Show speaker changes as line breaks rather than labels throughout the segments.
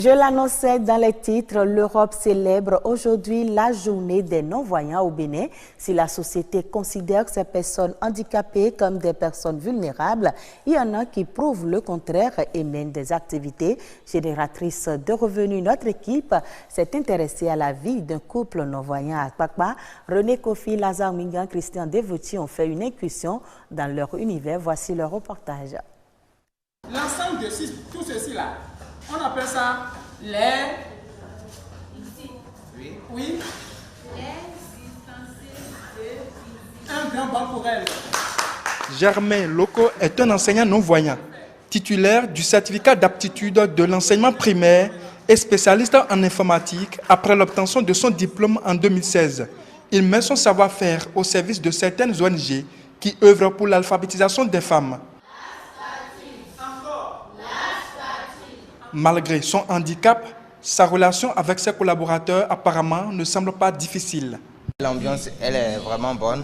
Je l'annonçais dans les titres, l'Europe célèbre aujourd'hui la journée des non-voyants au Bénin. Si la société considère ces personnes handicapées comme des personnes vulnérables, il y en a qui prouvent le contraire et mènent des activités génératrices de revenus. Notre équipe s'est intéressée à la vie d'un couple non-voyant à Akpakpa. René Kofi, Lazare Mingan, Christian Devoti ont fait une incursion dans leur univers. Voici leur reportage.
L'ensemble de tout ceci-là, on appelle ça les... Oui. Un grand banc pour elle.
Germain Loco est un enseignant non-voyant, titulaire du certificat d'aptitude de l'enseignement primaire et spécialiste en informatique après l'obtention de son diplôme en 2016. Il met son savoir-faire au service de certaines ONG qui œuvrent pour l'alphabétisation des femmes. Malgré son handicap, sa relation avec ses collaborateurs apparemment ne semble pas difficile.
L'ambiance, elle est vraiment bonne.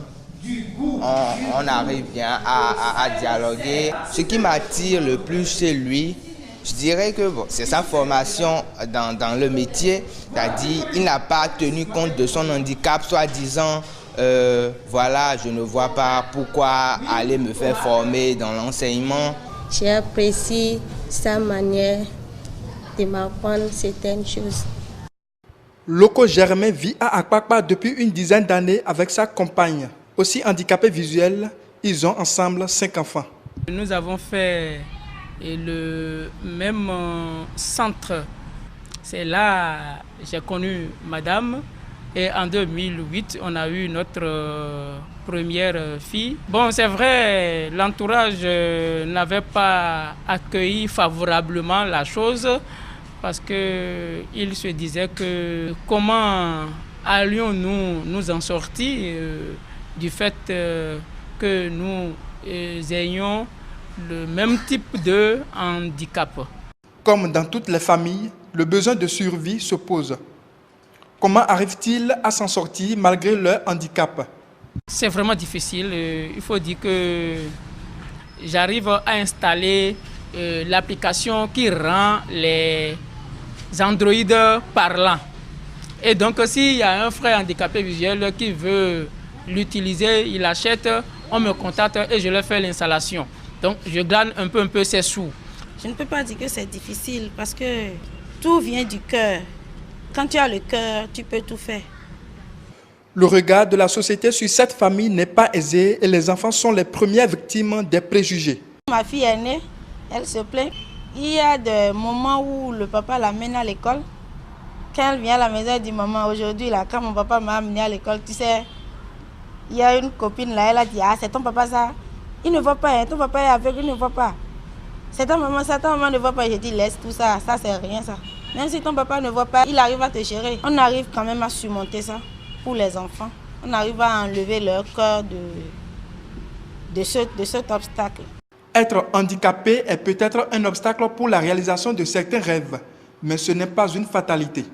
On arrive bien à dialoguer. Ce qui m'attire le plus chez lui, je dirais que c'est sa formation dans le métier. C'est-à-dire qu'il n'a pas tenu compte de son handicap, soit disant voilà, je ne vois pas pourquoi aller me faire former dans l'enseignement.
J'apprécie sa manière de m'apprendre certaines choses.
Loco Germain vit à Akpakpa depuis une dizaine d'années avec sa compagne. Aussi handicapés visuels, ils ont ensemble 5 enfants.
Nous avons fait le même centre. C'est là que j'ai connu madame. Et en 2008, on a eu notre première fille. Bon, c'est vrai, l'entourage n'avait pas accueilli favorablement la chose parce qu'il se disait que comment allions-nous nous en sortir du fait que nous ayons le même type de handicap.
Comme dans toutes les familles, le besoin de survie se pose. Comment arrivent-ils à s'en sortir malgré leur handicap?
C'est vraiment difficile. Il faut dire que j'arrive à installer l'application qui rend les Android parlants. Et donc, s'il y a un frère handicapé visuel qui veut l'utiliser, il achète, on me contacte et je leur fais l'installation. Donc, je gagne un peu ses sous.
Je ne peux pas dire que c'est difficile parce que tout vient du cœur. Quand tu as le cœur, tu peux tout faire.
Le regard de la société sur cette famille n'est pas aisé et les enfants sont les premières victimes des préjugés.
Ma fille est née, elle se plaint. Il y a des moments où le papa l'amène à l'école. Quand elle vient à la maison, elle dit « Maman, aujourd'hui, là, quand mon papa m'a amené à l'école, tu sais, il y a une copine là, elle a dit « Ah, c'est ton papa ça? Il ne voit pas, hein, ton papa est aveugle, il ne voit pas. C'est ta maman ça, ta maman ne voit pas. » J'ai dit « Laisse tout ça, ça c'est rien ça. Même si ton papa ne voit pas, il arrive à te gérer. » On arrive quand même à surmonter ça pour les enfants. On arrive à enlever leur cœur de cet obstacle.
Être handicapé est peut-être un obstacle pour la réalisation de certains rêves, mais ce n'est pas une fatalité.